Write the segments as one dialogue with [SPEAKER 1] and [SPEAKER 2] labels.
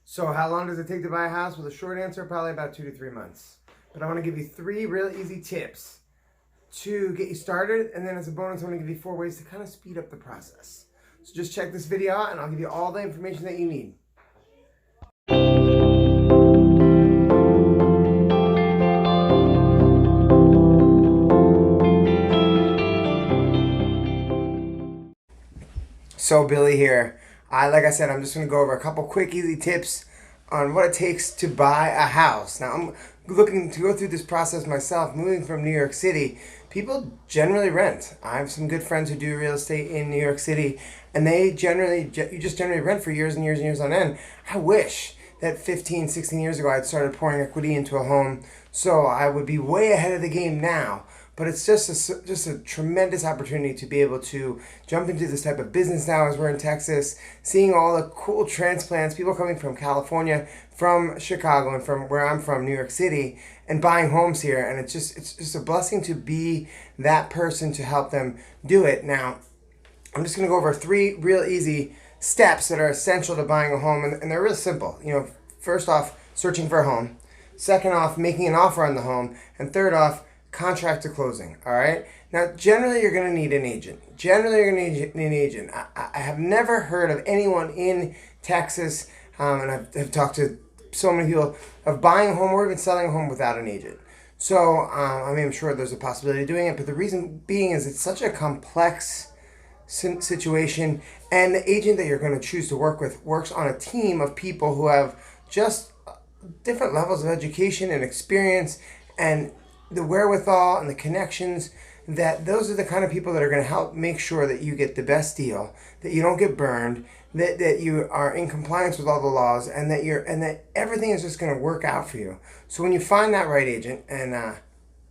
[SPEAKER 1] So how long does it take to buy a house? Well, the short answer, probably about 2 to 3 months. But I want to give you 3 real easy tips to get you started. And then as a bonus, I want to give you 4 ways to kind of speed up the process. So just check this video out and I'll give you all the information that you need. So Billy here. Like I said, I'm just going to go over a couple quick, easy tips on what it takes to buy a house. Now, I'm looking to go through this process myself. Moving from New York City, people generally rent. I have some good friends who do real estate in New York City, and you just generally rent for years and years and years on end. I wish that 15, 16 years ago I'd started pouring equity into a home, so I would be way ahead of the game now. But it's just a tremendous opportunity to be able to jump into this type of business now as we're in Texas, seeing all the cool transplants, people coming from California, from Chicago, and from where I'm from, New York City, and buying homes here. And it's just a blessing to be that person to help them do it. Now, I'm just going to go over 3 real easy steps that are essential to buying a home, and they're real simple. First off, searching for a home. Second off, making an offer on the home. And third off, contract to closing. All right. Now, generally, you're going to need an agent. I have never heard of anyone in Texas, and I've talked to so many people, of buying a home or even selling a home without an agent. So, I'm sure there's a possibility of doing it, but the reason being is it's such a complex situation, and the agent that you're going to choose to work with works on a team of people who have just different levels of education and experience and the wherewithal and the connections, that those are the kind of people that are going to help make sure that you get the best deal, that you don't get burned, that you are in compliance with all the laws, and that everything is just going to work out for you. So when you find that right agent, and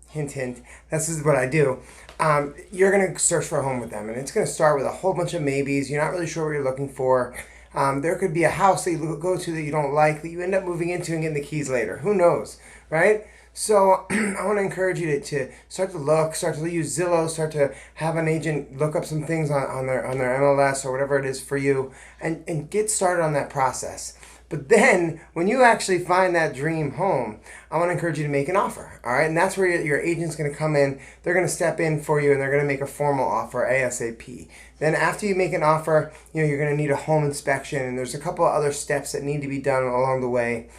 [SPEAKER 1] hint hint, this is what I do, you're going to search for a home with them, and it's going to start with a whole bunch of maybes. You're not really sure what you're looking for. There could be a house that you go to that you don't like, that you end up moving into and getting the keys later. Who knows, right? So I want to encourage you to start to look, start to use Zillow, start to have an agent look up some things on their MLS or whatever it is for you, and get started on that process. But then when you actually find that dream home, I want to encourage you to make an offer. All right, and that's where your agent's going to come in. They're going to step in for you, and they're going to make a formal offer ASAP. Then after you make an offer, you're going to need a home inspection, and there's a couple of other steps that need to be done along the way.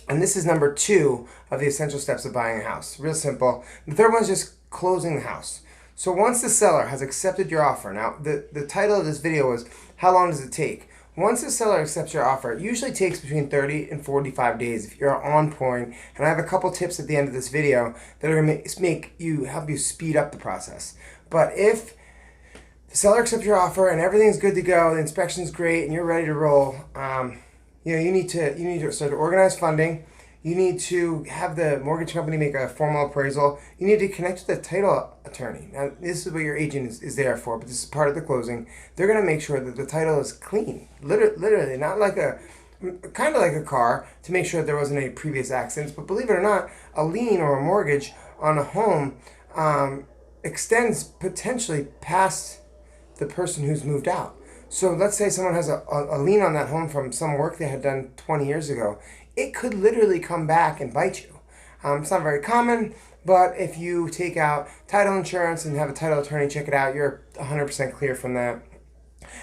[SPEAKER 1] And this is number 2 of the essential steps of buying a house. Real simple. The third one is just closing the house. So once the seller has accepted your offer, now the title of this video is, how long does it take? Once the seller accepts your offer, it usually takes between 30 and 45 days if you're on point. And I have a couple tips at the end of this video that are going to help you speed up the process. But if the seller accepts your offer and everything's good to go, the inspection's great, and you're ready to roll, you need to start to organize funding. You need to have the mortgage company make a formal appraisal. You need to connect with the title attorney. Now, this is what your agent is there for, but this is part of the closing. They're going to make sure that the title is clean, literally, not like kind of like a car, to make sure that there wasn't any previous accidents. But believe it or not, a lien or a mortgage on a home extends potentially past the person who's moved out. So let's say someone has a lien on that home from some work they had done 20 years ago. It could literally come back and bite you. It's not very common, but if you take out title insurance and have a title attorney check it out, you're 100% clear from that.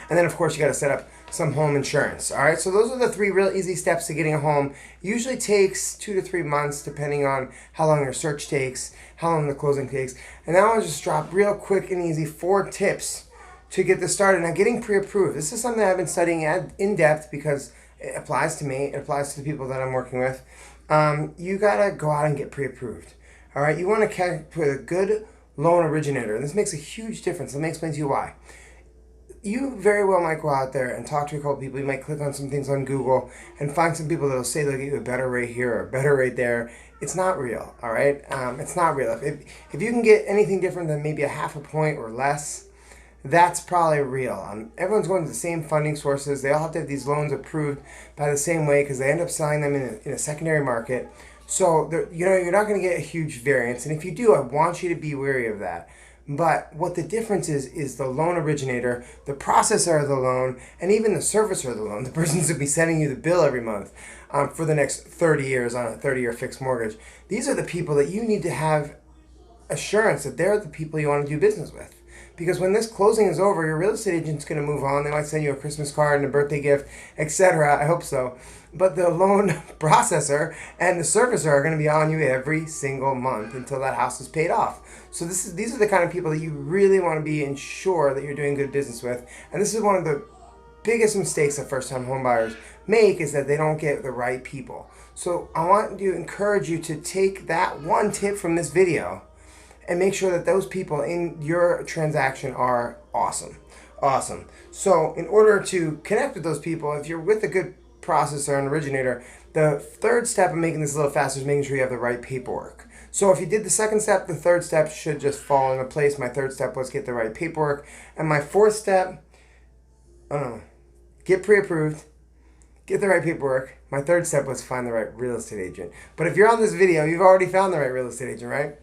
[SPEAKER 1] And then, of course, you got to set up some home insurance. All right, so those are the 3 real easy steps to getting a home. Usually takes 2 to 3 months, depending on how long your search takes, how long the closing takes. And now I'll just drop real quick and easy 4 tips to get this started. Now, getting pre-approved. This is something that I've been studying in depth because it applies to me. It applies to the people that I'm working with. You got to go out and get pre-approved. All right? You want to connect with a good loan originator. And this makes a huge difference. Let me explain to you why. You very well might go out there and talk to a couple people. You might click on some things on Google and find some people that will say they'll get you a better rate here or a better rate there. It's not real, all right? It's not real. If you can get anything different than maybe a half a point or less, that's probably real. Everyone's going to the same funding sources. They all have to have these loans approved by the same way because they end up selling them in a secondary market. So you're not going to get a huge variance. And if you do, I want you to be wary of that. But what the difference is the loan originator, the processor of the loan, and even the servicer of the loan, the person who's going to be sending you the bill every month for the next 30 years on a 30-year fixed mortgage. These are the people that you need to have assurance that they're the people you want to do business with. Because when this closing is over, your real estate agent's going to move on. They might send you a Christmas card and a birthday gift, etc. I hope so. But the loan processor and the servicer are going to be on you every single month until that house is paid off. So these are the kind of people that you really want to be ensure that you're doing good business with. And this is one of the biggest mistakes that first-time home buyers make, is that they don't get the right people. So I want to encourage you to take that one tip from this video and make sure that those people in your transaction are awesome. Awesome. So in order to connect with those people, if you're with a good processor and originator, the third step of making this a little faster is making sure you have the right paperwork. So if you did the second step, the third step should just fall into place. My third step was get the right paperwork. And my fourth step, get pre-approved, get the right paperwork. My third step was find the right real estate agent. But if you're on this video, you've already found the right real estate agent, right?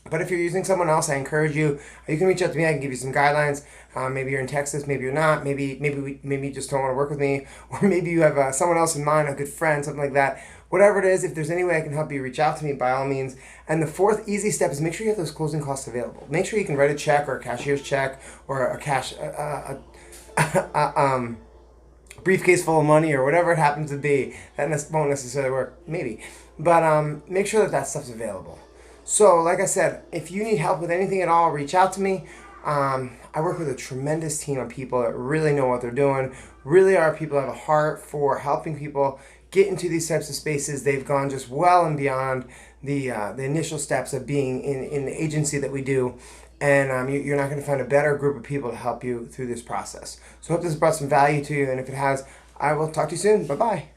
[SPEAKER 1] But if you're using someone else, I encourage you. You can reach out to me. I can give you some guidelines. Maybe you're in Texas. Maybe you're not. Maybe you just don't want to work with me, or maybe you have someone else in mind, a good friend, something like that. Whatever it is, if there's any way I can help you, reach out to me by all means. And the fourth easy step is make sure you have those closing costs available. Make sure you can write a check or a cashier's check or a briefcase full of money or whatever it happens to be. That won't necessarily work, maybe, but make sure that stuff's available. So, like I said, if you need help with anything at all, reach out to me. I work with a tremendous team of people that really know what they're doing, really are people that have a heart for helping people get into these types of spaces. They've gone just well and beyond the initial steps of being in the agency that we do. And you're not going to find a better group of people to help you through this process. So I hope this brought some value to you. And if it has, I will talk to you soon. Bye-bye.